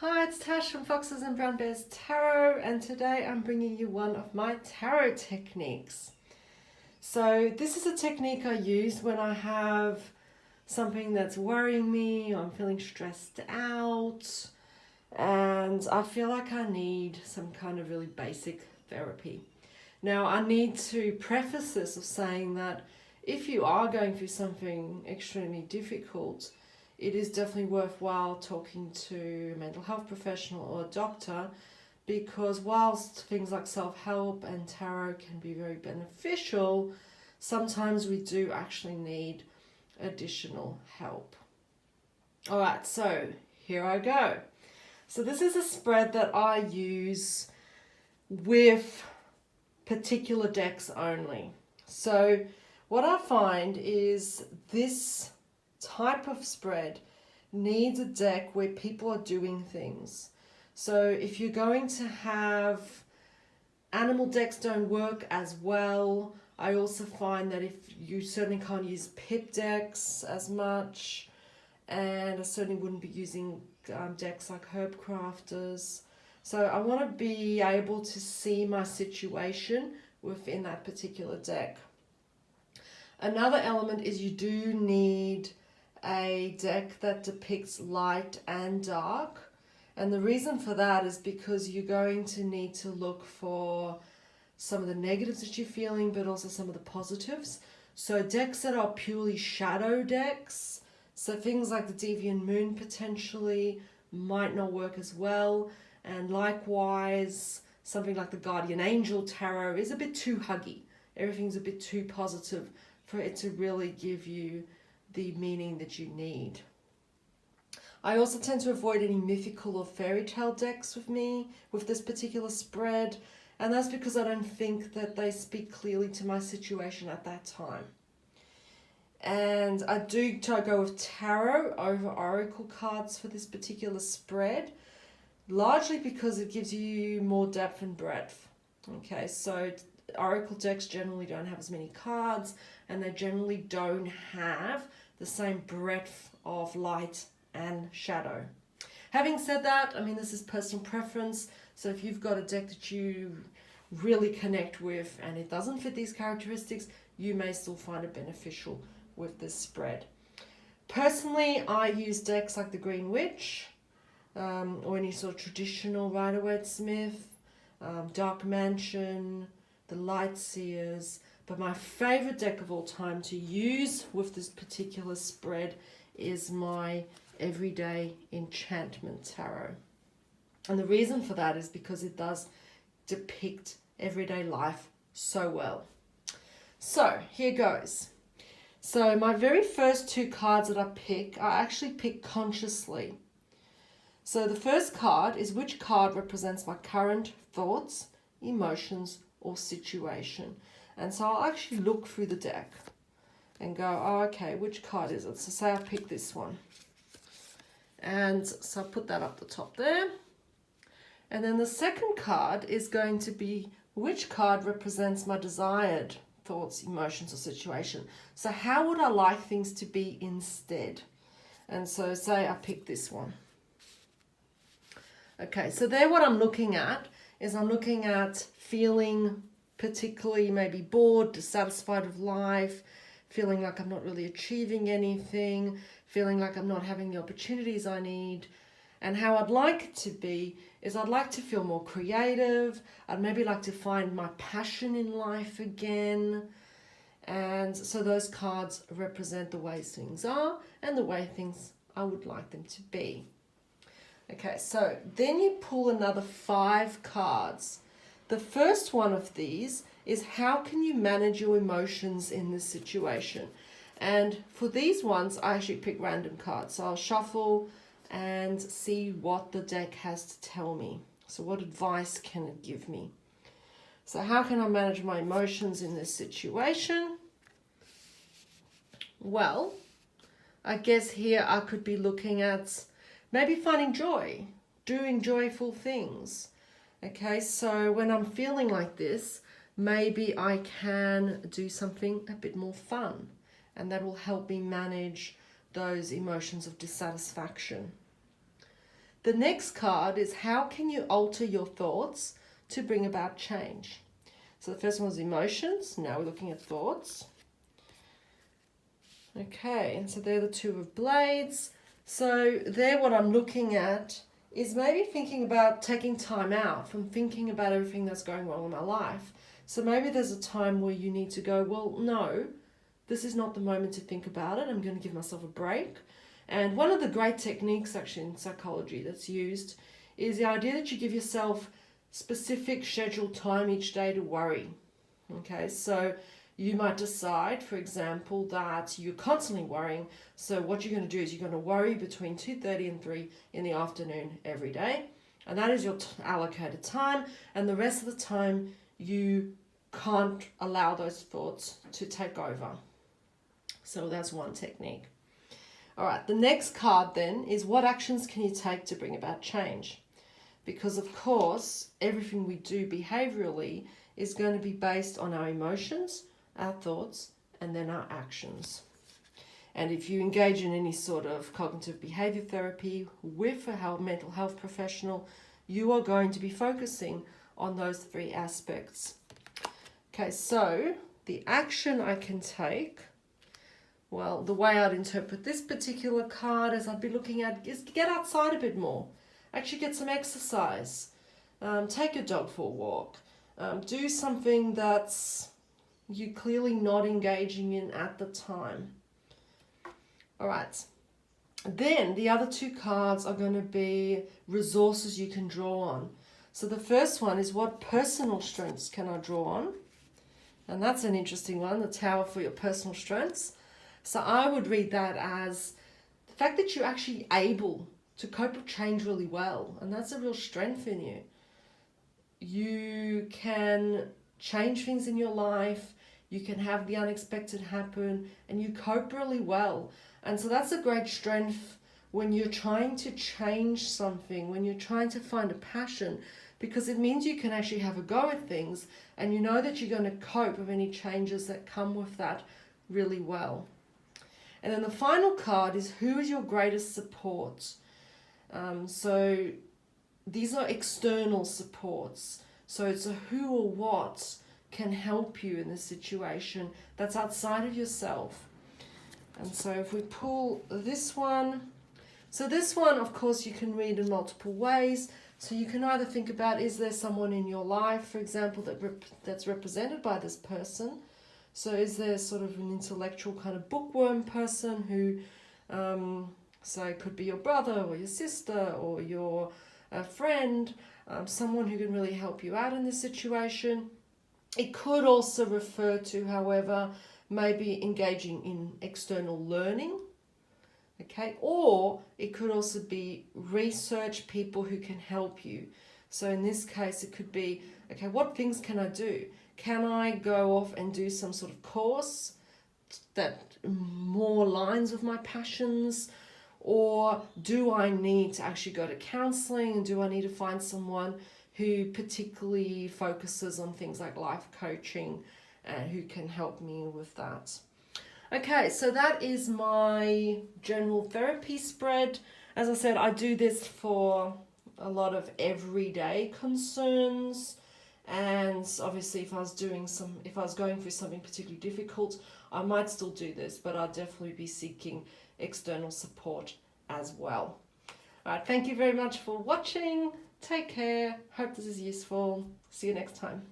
Hi, it's Tash from Foxes and Brown Bears Tarot, and today I'm bringing you one of my tarot techniques. So this is a technique I use when I have something that's worrying me, or I'm feeling stressed out, and I feel like I need some kind of really basic therapy. Now, I need to preface this of saying that if you are going through something extremely difficult, it is definitely worthwhile talking to a mental health professional or a doctor, because whilst things like self-help and tarot can be very beneficial, sometimes we do actually need additional help. All right, so here I go. So this is a spread that I use with particular decks only. So what I find is this type of spread needs a deck where people are doing things. So if you're going to have animal decks, don't work as well. I also find that if you certainly can't use pip decks as much, and I certainly wouldn't be using decks like herb crafters. So I want to be able to see my situation within that particular deck. Another element is you do need a deck that depicts light and dark, and the reason for that is because you're going to need to look for some of the negatives that you're feeling, but also some of the positives. So decks that are purely shadow decks, so things like the Deviant Moon potentially might not work as well, and likewise something like the Guardian Angel Tarot is a bit too huggy. Everything's a bit too positive for it to really give you the meaning that you need. I also tend to avoid any mythical or fairy tale decks with this particular spread, and that's because I don't think that they speak clearly to my situation at that time. And I do try to go with tarot over oracle cards for this particular spread, largely because it gives you more depth and breadth. Okay, so oracle decks generally don't have as many cards, and they generally don't have the same breadth of light and shadow. Having said that, I mean, this is personal preference, so if you've got a deck that you really connect with and it doesn't fit these characteristics, you may still find it beneficial with this spread. Personally, I use decks like the Green Witch, or any sort of traditional Rider-Waite-Smith, Dark Mansion, the Light Seers, but my favorite deck of all time to use with this particular spread is my Everyday Enchantment Tarot. And the reason for that is because it does depict everyday life so well. So here goes. So my very first two cards that I actually pick consciously. So the first card is which card represents my current thoughts, emotions, or situation. And so I'll actually look through the deck and go, oh, okay, which card is it? So say I pick this one. And so I'll put that up the top there. And then the second card is going to be which card represents my desired thoughts, emotions, or situation. So how would I like things to be instead? And so say I pick this one. Okay, so there what I'm looking at is I'm looking at feeling particularly maybe bored, dissatisfied with life, feeling like I'm not really achieving anything, feeling like I'm not having the opportunities I need. And how I'd like it to be is I'd like to feel more creative. I'd maybe like to find my passion in life again. And so those cards represent the ways things are and the way things I would like them to be. Okay, so then you pull another 5 cards. The first one of these is how can you manage your emotions in this situation? And for these ones, I actually pick random cards. So I'll shuffle and see what the deck has to tell me. So what advice can it give me? So how can I manage my emotions in this situation? Well, I guess here I could be looking at maybe finding joy, doing joyful things. Okay, so when I'm feeling like this, maybe I can do something a bit more fun, and that will help me manage those emotions of dissatisfaction. The next card is how can you alter your thoughts to bring about change? So the first one was emotions. Now we're looking at thoughts. Okay, and so they're the two of blades. So there what I'm looking at is maybe thinking about taking time out from thinking about everything that's going wrong in my life. So maybe there's a time where you need to go, well, no, this is not the moment to think about it. I'm going to give myself a break. And one of the great techniques actually in psychology that's used is the idea that you give yourself specific scheduled time each day to worry. Okay, so you might decide, for example, that you're constantly worrying. So what you're going to do is you're going to worry between 2:30 and 3 in the afternoon every day. And that is your allocated time. And the rest of the time, you can't allow those thoughts to take over. So that's one technique. All right, the next card then is what actions can you take to bring about change? Because of course, everything we do behaviorally is going to be based on our emotions, our thoughts, and then our actions. And if you engage in any sort of cognitive behavior therapy with a mental health professional, you are going to be focusing on those three aspects. Okay, so the action I can take, well, the way I'd interpret this particular card as I'd be looking at is get outside a bit more. Actually get some exercise. Take your dog for a walk. Do something that's you clearly not engaging in at the time. All right. Then the other two cards are going to be resources you can draw on. So the first one is what personal strengths can I draw on? And that's an interesting one, the Tower for your personal strengths. So I would read that as the fact that you're actually able to cope with change really well. And that's a real strength in you. You can change things in your life. You can have the unexpected happen and you cope really well. And so that's a great strength when you're trying to change something, when you're trying to find a passion, because it means you can actually have a go at things and you know that you're going to cope with any changes that come with that really well. And then the final card is who is your greatest support? So these are external supports. So it's a who or what can help you in this situation that's outside of yourself. And so if we pull this one, so this one, of course, you can read in multiple ways. So you can either think about, is there someone in your life, for example, that's represented by this person? So is there sort of an intellectual kind of bookworm person who, so it could be your brother or your sister or your friend, someone who can really help you out in this situation. It could also refer to, however, maybe engaging in external learning, okay? Or it could also be research people who can help you. So in this case, it could be, okay, what things can I do? Can I go off and do some sort of course that more aligns with my passions? Or do I need to actually go to counseling? And do I need to find someone who particularly focuses on things like life coaching and who can help me with that? Okay, so that is my general therapy spread. As I said, I do this for a lot of everyday concerns. And obviously if I was going through something particularly difficult, I might still do this, but I'll definitely be seeking external support as well. All right, thank you very much for watching. Take care. Hope this is useful. See you next time.